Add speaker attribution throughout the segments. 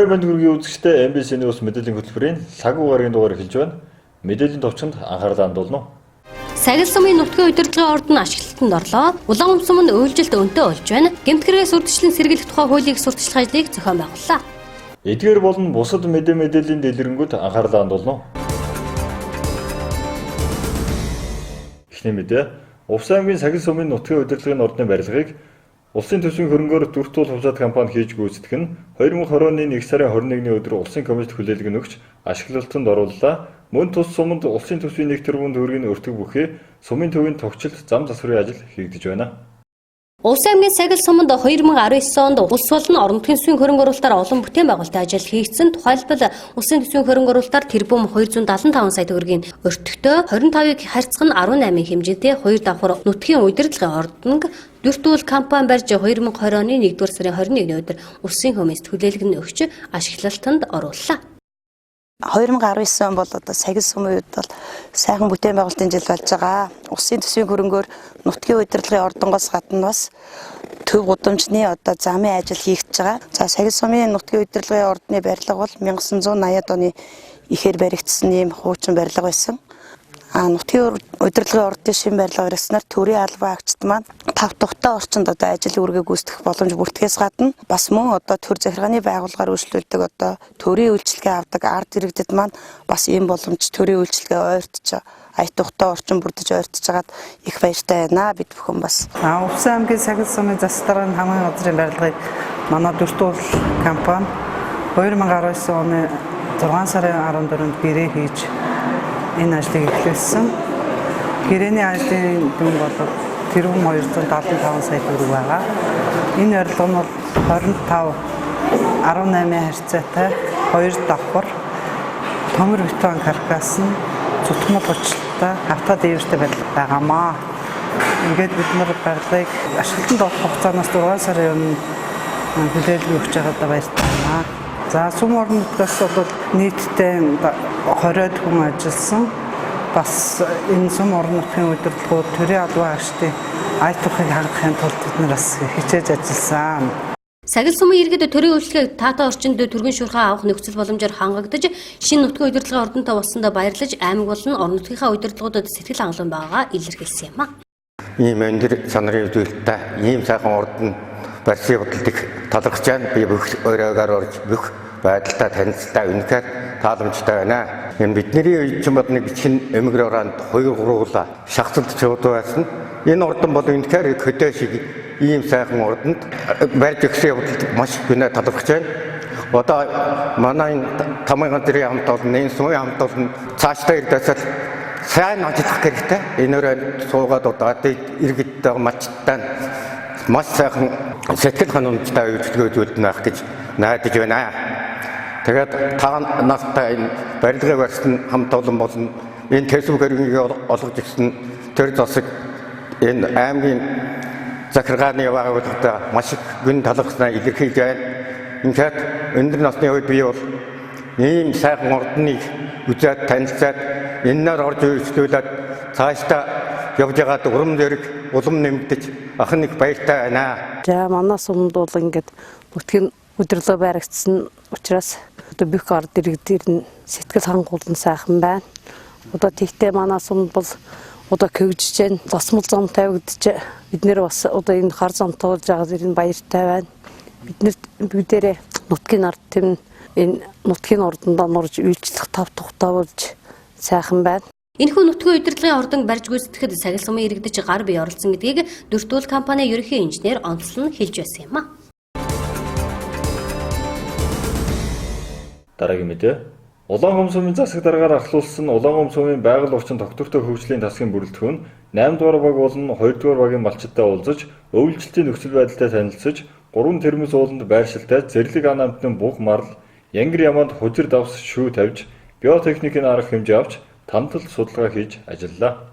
Speaker 1: Орой банд хүргийн үзэгчтэй MBC News мэдээллийн хөтөлбөрийн лагу гарагийн дугаар эхэлж байна. Мэдээллийн товчонд анхаарлаа хандуулна.
Speaker 2: Сагил сумын нутгийн удирдлагын орд нь ашиглалтанд орлоо. Улаан сум нь үйлжилт өнтөө болж байна. Гэмтгэрээс үрдчлэн сэргийлэх тухай хуулийг сурталчлах ажлыг зохион байгууллаа.
Speaker 1: Эдгээр болон бусад мэдээллийн дэлгэрэнгүй анхаарлаа хандуулна. Эхний мэдээ. Увс аймгийн Сагил сумын нутгийн удирдлагын ордны барилгыг улсын төсвийн хөрөнгөөр дүртүүл хувьсаад компани хийж гүйцэтгэх нь 2020 оны 1 сарын 21-ний өдөр улсын комиссд хүлээлгэн өгч ашиглалтанд орууллаа. Мөн тус суманд улсын төсвийн 1 тэрбум төгрөгийн өртөг бүхий сумын төвийн тогтчлт зам засварын ажил хийгдэж байна.
Speaker 2: Улс аймгийн Сагил суманд 2019 онд улс болон орон нутгийн төсвийн хөрөнгө оруулалтаар олон бүтээн байгуулалтын ажил хийгдсэн. Тухайлбал улсын төсвийн хөрөнгө оруулалтаар тэрбум 275 сая төгрөгийн өртөгтэй 25-ыг харьцах нь 18 хэмжээтэй 2 давхар нутгийн удирдлагын ордонг Дүртүүл компани барьж 2020 оны 1-р сарын 21-ний өдөр улсын комиссд хүлээлгэн өгч ашиглалтанд орууллаа.
Speaker 3: 2019 он бол одоо Сагил сумын үед бол сайхан бүтээн байгуулалтын жил болж байгаа. Улсын төсвийн хөрөнгөөр нутгийн удирдлагын ордонгоос гадна бас төв гудамжны одоо замын ажил хийгдэж байгаа. За Сагил сумын нутгийн удирдлагын ордны барилга бол 1980-ад оны ихээр баригдсан ийм хуучин барилга байсан. Нутгийн удирдлагын ордын шинэ барилга баригдсанаар төрийн албан агчид маань 5 тухтай орчинд одоо ажил үргээ гүйцэтгэх боломж бүртгэхээс гадна бас мөн одоо төр захиргааны байгууллагаар үйлчлүүлдэг одоо төрийн үйлчилгээ авдаг ард иргэдэд маань бас ийм боломж төрийн үйлчилгээ ойртож ая тухтай орчин бүрдэж ойртож байгаад их баяртай байна бид бүхэн бас.
Speaker 4: Увс аймгийн Сагил сумын засаг дарганы хамгааллын газрын барилгыг манай Дүртүүл компани 2019 оны 6 сарын 14-нд гэрээ хийж энэ ажлыг эхлүүлсэн. Гэрээний ажлын дүн бол тэрбум 275 сая төгрөг байгаа. Энэ барилга нь бол 25-18 харьцаатай 2 давхар төмөр бетон каркас нь цутгмал бочлолтой автаа дээвэртэй барилга байгаамаа. Ингээд бид нар барилгыг ашиглалтанд орох хугацаанаас 6 сарын өмнө хүлээлгэн өгч байгаадаа баяртай байна. За сум орон нутгаас бол нийтдээ 20-од хүн ажилласан. Бас энэ сум орон нутгийн удирдлагууд төрийн албан агчдын ая тухыг хангахын тулд бид нар бас хичээж ажилласан.
Speaker 2: Сагил сумын иргэд төрийн үйлчлэгийг таата орчинд түргэн шуурхаа авах нөхцөл боломжоор хангагдаж, шинэ нутгийн удирдлагын ордонтой болсондоо баярлаж, аймаг болон орон нутгийнхаа удирдлагуудад сэтгэл хангалуун байгаагаа илэрхийлсэн юм а.
Speaker 5: Ийм өндөр чанарын үзүүлэлттэй ийм сайхан ордон барьсан бодлыг талархаж байна. Би бүх өрөөгөр орж бүх байдалтай танилцтай үнэхээр тааламжтай байна. Бидний үеийн бодны бичгийн эмигроранд 2-3 шахацлт чууд байсан. Энэ ордон бол үнэхээр хөдөө шиг ийм сайхан ордонд барьж өгсөн явдлыг маш гүнээ талархаж байна. Одоо манай тамгын газрын хамт олон энэ сумын хамт олон цаашдаа ирдээсэл сайн ажиллах хэрэгтэй. Энээр суугаад одоо иргэдтэй мачтай маш сайхан сэтгэл ханамжтай үйлчлэг үзүүлдэг байх гэж найдаж байна. Тэгээд та нартай энэ барилгыг барьсан хамт олон болон энэ төсөв хөрөнгийг олгож ирсэн төр засаг энэ аймгийн захиргааны байгууллагад маш их гүн талархснаа илэрхийлж байна. Ингээд өндөр насны үед би бол ийм сайхан ордныг үзээд танилцаад энээр орж үйлчлүүлээд цаашдаа явж байгаад урам зориг улам нэмэгдэж ахын их баяртай байна.
Speaker 6: За манай сумд бол ингээд нутгийн удирдлага баригдсан учраас одоо бүх ард иргэдээр нь сэтгэл хангуулан сайхан байна. Одоо тэгтээ манай сумд бол одоо көвжж जैन засмал зам тавигдж бид нэр бас одоо энэ хар зам тоолж байгаа зэрэг баяртай байна. Бид бүгдээрээ нутгийн ард түмэн энэ нутгийн ордонд нурж үйлчлэх тав тухтай болж сайхан байна.
Speaker 2: Энэхүү нутгийн удирдлагын ордон барьж гүйцэтгэхэд Сагил сумын иргэдэж гар бие оролцсон гэдгийг Дүртүүл компани ерөнхий инженер онцлон хэлж байсан юм а.
Speaker 1: Дараагийн мэдээ. Улаан сумын засаг даргаар ахлуулсан Улаан сумын байгаль орчин тогтвортой хөгжлийн тасгийн бүрэлдэхүүн 8 дугаар баг болон 2 дугаар багийн малчидтай уулзаж, өвлөлтийн нөхцөл байдалтай танилцж, 3 тэрмэс ууланд байршилтай зэрлэг ан амтны буг марл, янгир яманд хужир давс шүү тавьж, биотехникийн арга хэмжээ авч тамтал судалгаа хийж ажиллалаа.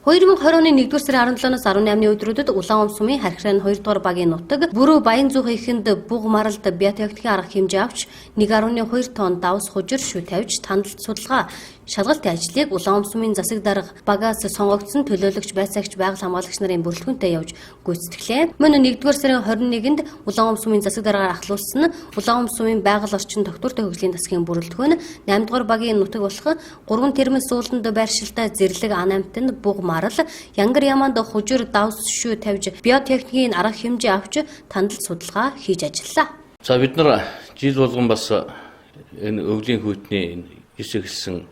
Speaker 2: 2020 оны 1-р сарын 17-наас 18-ны өдрүүдэд Улаан сумын Хархирын 2 дугаар багийн нутаг Бүрөө Баян зүүх ихэнд буг маралд биотехникийн арга хэмжээ авч 1.2 тонн давс хужир шүү тавьж тандалт судалгаа шалгалтын ажлыг Улаан умсмын засаг дарга багаас сонгогдсон төлөөлөгч байцаагч байгаль хамгаалагч нарын бүрэлдэхүүнтэй явж гүйцэтгэлээ. Мөн 1-р сарын 21-нд Улаан умсмын засаг даргаар ахлуулсан Улаан умсмын байгаль орчин доктортой хөгжлийн засгийн бүрэлдэхүүн 8-р багийн нутаг болох 3 тэрмэс суултанд байршилтай Зэрлэг ан аймтанд Буг марал, Янгар яманд хужир давс шүү тавьж биотехникийн арга хэмжээ авч тандал судалгаа хийж ажиллалаа.
Speaker 7: За бид нар жил болгон бас энэ өвлийн хүйтний хэсэг хэлсэн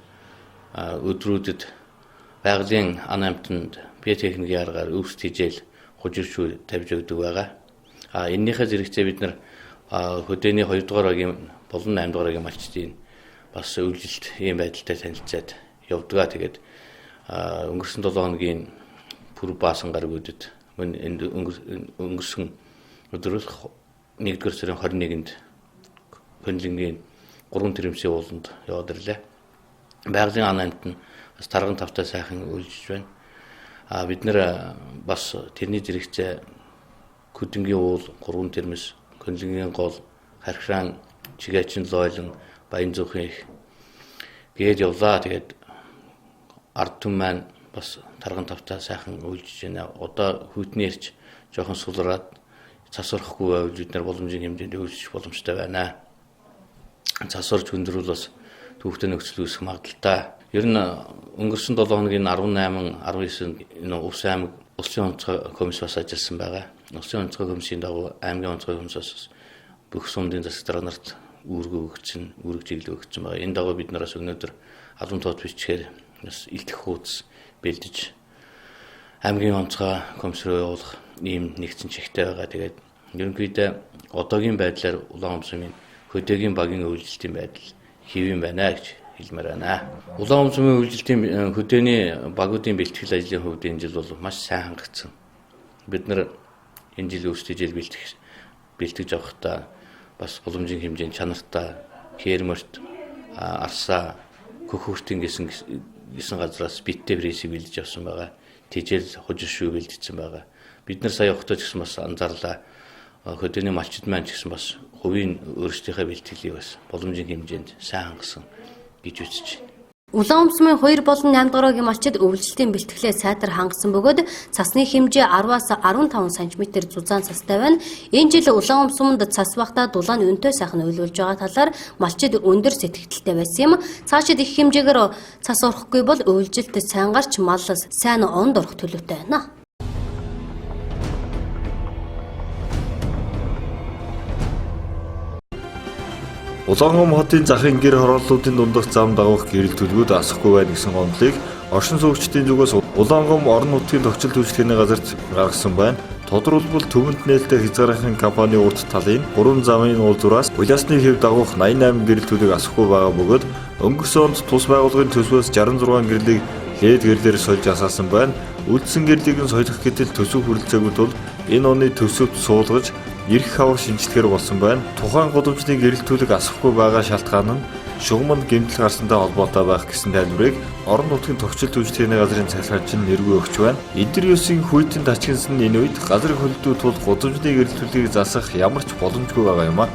Speaker 7: өдрүүдэд байгалийн ан аймтанд биотехникийн аргаар өвс тижэл хужир шүү тавьж өгдөг байгаа. Эннийхээ зэрэгцээ бид нар хөдөөний 2-р багийн болон 8-р багийн малчдын бас үйлжилт ийм байдалтай танилцаад явдгаа. Тэгээд өнгөрсөн 7 хоногийн пүр баасан гаргуудад мөн өнгөрсөн өдрөөр 1-р сарын 21-нд Хөнлөнгийн 3 тэрмсийн ууланд яваад ирлээ. Байгалийн ан аймт нь бас тарган тавтай сайхан үйлжиж байна. Бид нэр бас тэрний зэрэгцээ Хөдөнгийн уул 3 тэрмс, Хөнлөнгийн гол, Хархраан, Чигээчин лойлон, Баян зүхэн их гээд явлаа. Тэгээд ард түмэн маань бас тарган тавтай сайхан үйлжиж байна. Одоо хүйтнээрч жоохон сулраад цас орохгүй байвал бид нар боломжийн хэмжээнд үйлжих боломжтой байна. Цас орж хөндрүүл бас түүхтэй нөхцөл үүсэх магадaltaй. Ер нь өнгөрсөн 7 хоногийн 18, 19-нд энэ Увс аймаг Улсын онцгой комисс бас ажилласан байгаа. Улсын онцгой комиссийн дагуу аймгийн онцгой комиссоос бүх сумдын засаг дарга нарт үүрэг чиглэл өгсөн байгаа. Энэ дагуу бид нараас өнөөдөр албан тоод бичгээр бас илтгэх хуудас бэлдэж аймгийн онцгой комисс руу явуулах ийм нэгдсэн чигтэй байгаа. Тэгээд ерөнхийдөө одоогийн байдлаар Улаан умсмын хөдөөгийн багийн үйлчлэлтийн байдал хэвэн байна гэж хэлмээр байна. Улаан умсмын үйлчлэлтийн хөдөөний багуудын бэлтгэл ажлын хувьд энэ жил бол маш сайн хангагдсан. Бид нар энэ жил өөрсдөө бэлтгэж авахдаа бас боломжийн хэмжээнд чанартай кермөрт арсаа хөхөртийн гэсэн газраас биттэй пресийг бэлдэж авсан байгаа. Тижэл хужир шүү бэлдсэн байгаа. Бид нар сая явахдаа ч гэсэн бас анзаарлаа. Хөдөөний малчид маань ч гэсэн бас хувийн өөрсдийнхээ бэлтгэлийг бас боломжийн хэмжээнд сайн хангасан гэж үзэж байна.
Speaker 2: Улаан умсмын 2 болон 8-р багийн малчид өвлжилтийн бэлтгэлээ сайтар хангасан бөгөөд цасны хэмжээ 10-аас 15 см зузаан цастай байна. Энэ жил Улаан умсманд цас багтаа дулаан өнтөө сайхан уйлуулж байгаа талаар малчид өндөр сэтгэгдэлтэй байсан юм. Цаашид их хэмжээгээр цас орохгүй бол өвлжилт сайн гарч мал сайн онд орох төлөвтэй байна.
Speaker 1: Улаангом хотын захын гэр хорооллуудын дундах зам дагах гэрэл төлгүүд асахгүй байна гэсэн гомдлыг оршин суугчдын зүгээс Улаангом орон нутгийн тохицол үйлчлэгээний газарт гаргасан байна. Тодорхойлбол Төмөнд нээлттэй хязгаарын компани урд талын 3 замын уулзуураас уляасны хэв дагуух 88 гэрэл төлөг асахгүй байгаа бөгөөд өнгөрсөн онд тус байгууллагын төсвөөс 66 гэрлийг лээд гэрлээр сольж асаасан байна. Үлдсэн гэрлийг нь солих гэтэл төсөв хүрэлцээгүй тул энэ оны төсөвт суулгаж эрх хавар шинжилгээр болсон байна. Тухайн гудамжны гэрэл төлөг асахгүй байгаа шалтгаан нь шугамд гэмтэл гарсантай холбоотой байх гэсэн тайлбарыг орон нутгийн тохицол үйлчлэгээний газрын цахилгаанч нь нэргүй өгч байна. Интервьюсийн хүйтэн тачигнсан нь энэ үед газрын хөлдөө тул гудамжны гэрэл төлөгийг засах ямар ч боломжгүй байгаа юм а.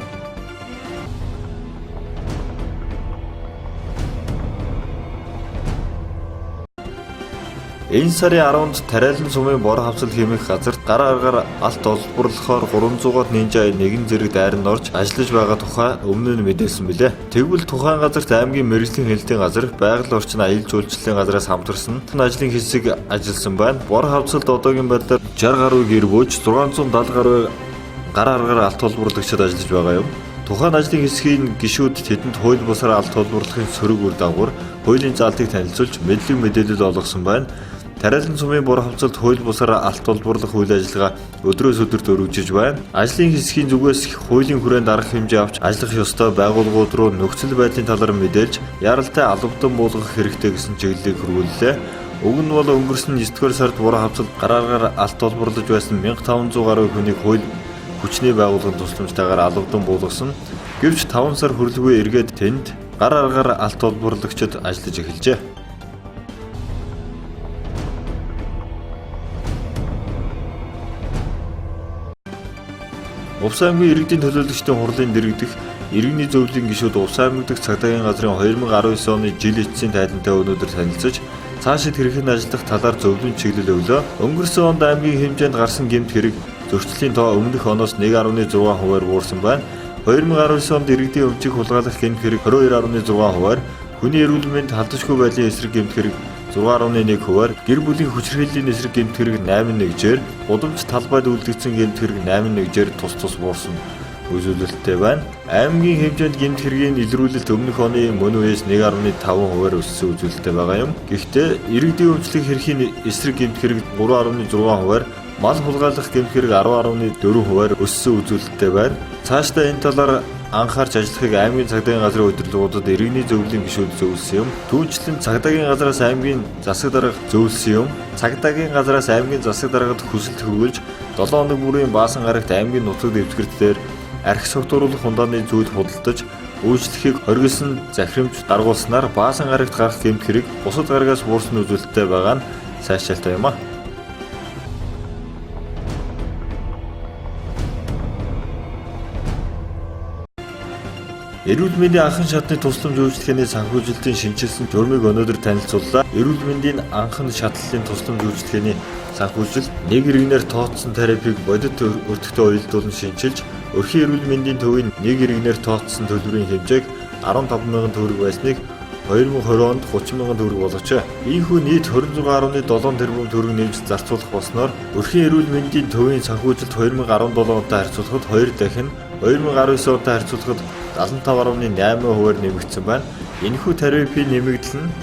Speaker 1: Энэ сарын 10-нд Тариалан сумын бор хавцал хэмээх газарт гар аргаар алт олборлохоор 300-аад нинжа нэгэн зэрэг дайранд орж ажиллаж байгаа тухай өмнө нь мэдээлсэн билээ. Тэгвэл тухайн газарт аймгийн мэргэжлийн хэлтийн газар, байгаль орчин аялал жуулчлалын газраас хамтарсан ажлын хэсэг ажилласан байна. Бор хавцалд одоогийн байдлаар 60 гаруй гэр бууж 670 гаруй гар аргаар алт олборлагчид ажиллаж байгаа юм. Тухайн ажлын хэсгийн гишүүд тэдэнд хууль бусаар алт олборлохын сөрөг үр дагавар, хуулийн заалтыг танилцуулж мэдлэг мэдээлэл олгосон байна. Тариалан сумын бор хавцалд хууль бусаар алт олборлох үйл ажиллагаа өдрөөс өдөрт өргөжж байна. Ажлын хэсгийн зүгээс хуулийн хүрээнд арга хэмжээ авч ажиллах ёстой байгууллагууд руу нөхцөл байдлын талаар мэдээлж, яралтай албадан буулгах хэрэгтэй гэсэн чиглэлийг хөрвүүллээ. Уг нь бол өнгөрсөн 9-р сард бор хавцалд гар аргаар алт олборлож байсан 1500 гаруй хүнийг хууль хүчний байгууллагын тусламжтайгаар албадан буулгасан. Гэвч 5 сар хүрэлгүй эргээд тэнд гар аргаар алт олборлагчид ажиллаж эхэлжээ. Увс аймгийн иргэдийн төлөөлөгчдийн хурлын дэргэдэх иргэний зөвлөлийн гишүүд Увс аймаг дахь цагдаагийн газрын 2019 оны жил эцсийн тайлантай өнөөдөр танилцаж цаашид хэрхэн ажиллах талаар зөвлөмж чиглэл өглөө. Өнгөрсөн онд аймгийн хэмжээнд гарсан гэмт хэрэг зөрчлийн тоо өмнөх оноос 1.6%-аар буурсан байна. 2019 онд иргэдийн өмчийг хулгайлах гэмт хэрэг 22.6%-аар, хүний эрүүл мэнд халдшгүй байдлын эсрэг гэмт хэрэг 6.1%-аар, гэр бүлийн хүчирхийллийн эсрэг гэмт хэрэг 8.1%-ээр, удамж талбайд үлдэгдсэн гэмт хэрэг 8.1%-ээр тус буурсан үзүүлэлттэй байна. Аймгийн хэмжээнд гэмт хэргийн илрүүлэлт өмнөх оны мөн үеэс 1.5%-аар өссөн үзүүлэлттэй байгаа юм. Гэхдээ иргэдийн өмчлөг хэрхийн эсрэг гэмт хэрэг 3.6%-аар, мал хулгайлах гэмт хэрэг 10.4%-аар өссөн үзүүлэлттэй байна. Цаашдаа энэ талаар анхаарч ажиллахыг аймгийн цагдаагийн газрын удирдлагуудад иргэний зөвлөлийн гишүүд зөвлөсөн юм. Түүнчлэн цагдаагийн газраас аймгийн засаг дарга зөвлөсөн юм. Цагдаагийн газраас аймгийн засаг даргад хүсэлт хөрвүүлж 7 хоног бүрийн баасан гарагт аймгийн нутаг дэвсгэрт дээр архи согтууруулах ундааны зүйл худалдаж үйлчлэхийг хоригдсон захирамж даргуулснаар баасан гарагт гарах гэмт хэрэг бусад гарагаас буурсан үзүүлэлттэй байгаа нь сайшаалтай юм а. Эрүүл мэндийн анхан шатны тусламж үйлчлэгээний санхүүжилтийн шинжилсэн журмыг өнөөдөр танилцууллаа. Эрүүл мэндийн анхан шатлалын тусламж үйлчлэгээний санхүүжилт нэг иргэнээр тооцсон терапиг бодит өртөгтэй уялдуулан шинжилж, өрхийн эрүүл мэндийн төвийн нэг иргэнээр тооцсон төлбөрийн хэмжээг 15,000 төгрөг байсныг 2020 онд 30,000 төгрөг болгожээ. Ийхүү нийт 26.7 тэрбум төгрөг нэмж зарцуулах болсноор өрхийн эрүүл мэндийн төвийн санхүүжилт 2017 онтой харьцуулахад 2 дахин, 2019 онтой харьцуулахад 75.8%-аар нэмэгдсэн байна. Энэхүү тарифын нэмэгдэл нь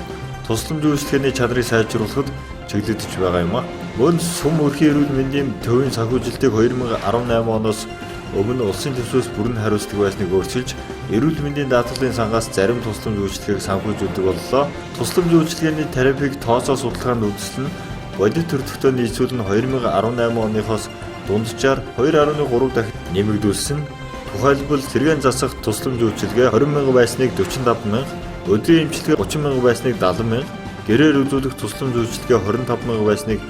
Speaker 1: тусламж үйлчлэгээний чанарыг сайжруулахад чиглэгдэж байгаа юм а. Мөн сум өрхийн эрүүл мэндийн төвийн санхүүжилтийг 2018 оноос өмнө улсын төсвөөс бүрэн хариуцдаг байсныг өөрчилж, эрүүл мэндийн даатгалын сангаас зарим тусламж үйлчлэгийг санхүүжүүлдэг боллоо. Тусламж үйлчлэгээний тарифыг тооцоо судалгаанд үндэслэн бодит төрөлхтөө нийцүүлэн 2018 оныхоос дунджаар 2.3 дахин нэмэгдүүлсэн. Тухайлбал сэргээн засах тусламж үйлчилгээ 20,000 байсныг 45,000, өдрийн эмчилгээ 30,000 байсныг 70,000, гэрээр үзүүлэх тусламж үйлчилгээ 25,000 байсныг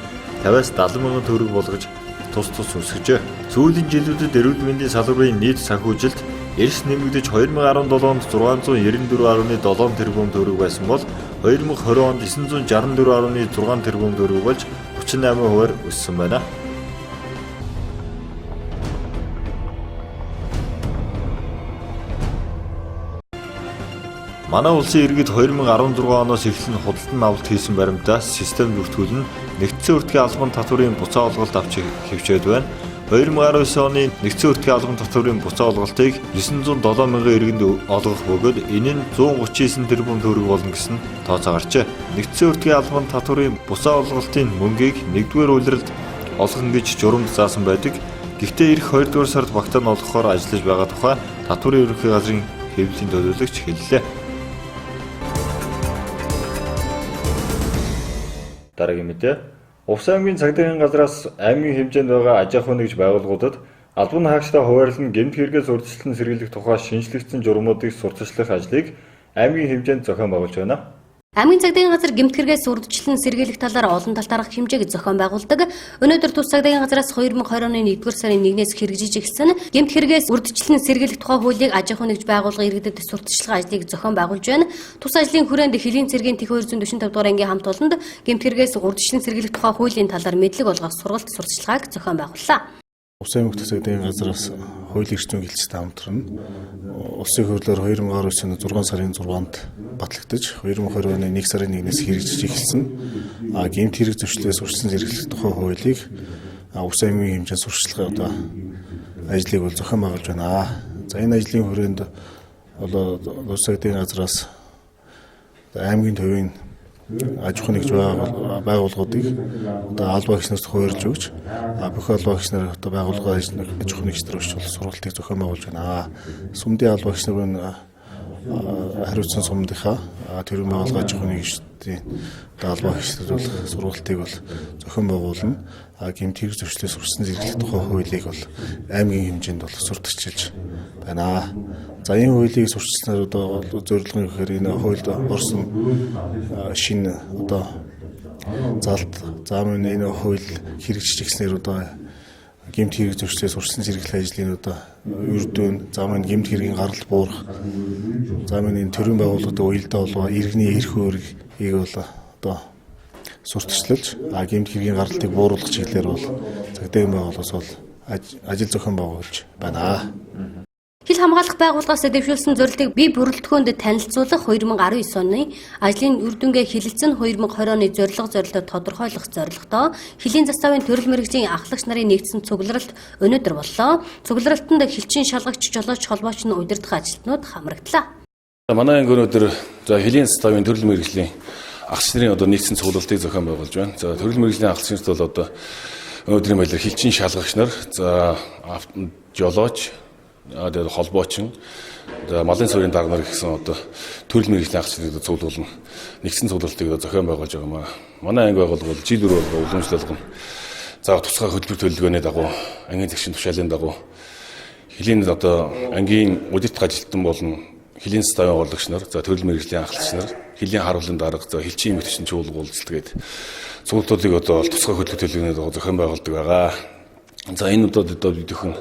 Speaker 1: 50-аас 70,000 төгрөг болгож тус өсгөжээ. Сүүлийн жилүүдэд эрүүл мэндийн салбарын нийт санхүүжилт эрс нэмэгдэж 2017 онд 694.7 тэрбум төгрөг байсан бол 2020 онд 964.6 тэрбум төгрөг болж 38%-аар өссөн байна. Манай улсын иргэд 2016 оноос эхлэн худалдан авалт хийсэн баримтаас систем бүртгүүлэн нэгдсэн өртгийн албан татварын буцаа олголт авч хэвчээд байна. 2019 оны нэгдсэн өртгийн албан татварын буцаа олголтыг 907,000 иргэнд олгох бөгөөд энэ нь 139 тэрбум төгрөг болно гэсэн тооцоо гарчээ. Нэгдсэн өртгийн албан татварын буцаа олголтын мөнгийг 1-р улиралд олгох гэж журамд заасан байдаг. Гэхдээ эх 2-р сард багтаа нь олгохоор ажиллаж байгаа тухай татварын ерөнхий газрын хэвлэлийн төлөөлөгч хэллээ. Дараагийн мэдээ. Увс аймгийн цагдаагийн газраас аймгийн хэмжээнд байгаа аж ахуй нэгж байгууллагуудад албан хаагчтай хуваарлан гэмт хэрэгээс урьдчилан сэргийлэх тухай шинжлэгдсэн журмуудыг сурталчлах ажлыг аймгийн хэмжээнд зохион байгуулж байна.
Speaker 2: Аймгийн цагдаагийн газар гэмт хэрэгээс урьдчилан сэргийлэх талаар олон талаарх хэмжээг зохион байгуулдаг. Өнөөдөр тус цагдаагийн газраас 2020 оны 1-р сарын 1-ээс хэрэгжиж эхэлсэн гэмт хэрэгээс урьдчилан сэргийлэх тухай хуулийг аж ахуй нэгж байгууллага иргэдэд сурталчлах ажлыг зохион байгуулж байна. Тус ажлын хүрээнд Хөлийн цэргийн Тэх 245 дугаар ангийн хамт олонд гэмт хэрэгээс урьдчилан сэргийлэх тухай хуулийн талаар мэдлэг олгох сургалт сурталчилгааг зохион байгууллаа.
Speaker 8: Увс аймаг цагдаагийн газраас хуулийн эрчим гэлцтэй хамтран улсын хурлаар 2019 оны 6 сарын 6-нд батлагдаж 2020 оны 1 сарын 1-ээс хэрэгжиж эхэлсэн гэмт хэрэг зөрчлөөс урьдчилан сэргийлэх тухай хуулийг Увс аймгийн хэмжээнд сурталчилгаа ажлыг бол зохион байгуулж байна. За энэ ажлын хүрээнд бол улс цагдаагийн газраас аймгийн төвийн аж ахуй нэгж байгууллагуудыг аль багш нарт хуваарлж өгч бүх аль багш нар байгууллага аж ахуй нэгж төр өчл сургалтыг зохион байгуулж байна. Сүмдийн аль багш нарын хариуцсан сумдынхаа төрийн байгууллага аж ахуй нэгжийн аль багш нар бол сургалтыг бол зохион байгуулна. Гэмт хэрэг зөрчлөөс урьдчилан сэргийлэх тухай хуулийг бол аймгийн хэмжээнд бол сурталчилж байна. За энэ хуулийг сурталчилснаар одоо зорилго нь гэхээр энэ хуульд орсон шинэ одоо залт заамын энэ хууль хэрэгжиж эхлэснээр одоо гэмт хэрэг зөрчлөөс урьдчилан сэргийлэх ажлын одоо үр дүн, за мань гэмт хэргийн гаралт буурах, за мань энэ төрийн байгууллагуудад уялдаа болоо иргэний эрх өөрийг бол одоо сурталчилж, гэмт хэргийн гаралтыг бууруулах чиглэлээр бол цагдаагийн байгууллагаас бол ажил зохион байгуулж байна.
Speaker 2: Хил хамгаалах байгууллагаас дэвшүүлсэн зорилтыг бие бүрэлдэхүүнд танилцуулах 2019 оны ажлын үр дүнгээ хилэлцэн 2020 оны зорилгоо тодорхойлох зорилготой Хилийн заставын төрөл мэргэжлийн ахлагч нарын нэгдсэн цугларалт өнөөдөр боллоо. Цугларалтанд хилчин шалгагч, жолооч холбооч нь удирдах ажилтнууд хамрагдлаа.
Speaker 9: Манай анги өнөөдөр Хилийн заставын төрөл мэргэжлийн ахлагч нарын одоо нэгдсэн цугларалтыг зохион байгуулж байна. За төрөл мэргэжлийн ахлагч нарт бол одоо өнөөдрийн баялаар хилчин шалгагч нар, за жолооч, тэгээд холбоочин, малын суурийн дарга нар гэсэн одоо төрөл мэргэжлийн ахлагчдыг цуглуулна. Нэгдсэн цуглуулалтыг зохион байгуулж байгаа маа. Манай анги байгууллага бол жил бүр уламжлалгын за тусгай хөтөлбөр төлөвлөгөөний дагуу, ангийн загшин тушаалын дагуу Хилийн одоо ангийн удирдах ажилтан болон Хилийн заставын байгуулагч нар, за төрөл мэргэжлийн ахлагч нар, Хилийн харуулын дарга, за хилчин эмэгтэйчэн чуулга уулзалтгээд цуглуулалтыг одоо тусгай хөтөлбөр төлөвлөгөөний дагуу зохион байгуулдаг байгаа. За энэ одоо бидхэн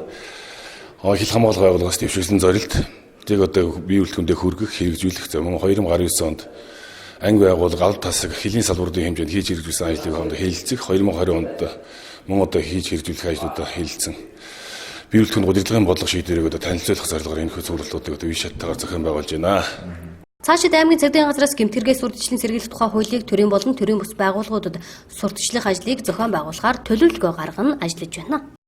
Speaker 9: хил хамгаалах байгууллагаас дэвшүүлсэн зорилт тийг одоо бие бүрэлдэхүүндээ хүргэх, хэрэгжүүлэх. За мөн 2019 онд анги байгууллага аль тасаг Хилийн салбарын хэмжээнд хийж хэрэгжүүлсэн ажлыг хонд хэлэлцэх, 2020 онд мөн одоо хийж хэрэгжүүлэх ажлуудаа хэлэлцэн. Бие бүрэлдэхүүн удирдлагын бодлого шийдвэрийг одоо танилцуулах зорилгоор энэ цуглуулалтыг одоо үе шаттайгаар зохион байгуулж байна.
Speaker 2: Цаашид аймгийн цагдаагийн газраас гэмтгэргээс урьдчилан сэргийлэх тухай хуулийг төрийн болон төрийн бус байгууллагуудад сурталчлах ажлыг зохион байгуулахаар төлөвлөгөө гаргана ажиллаж байна.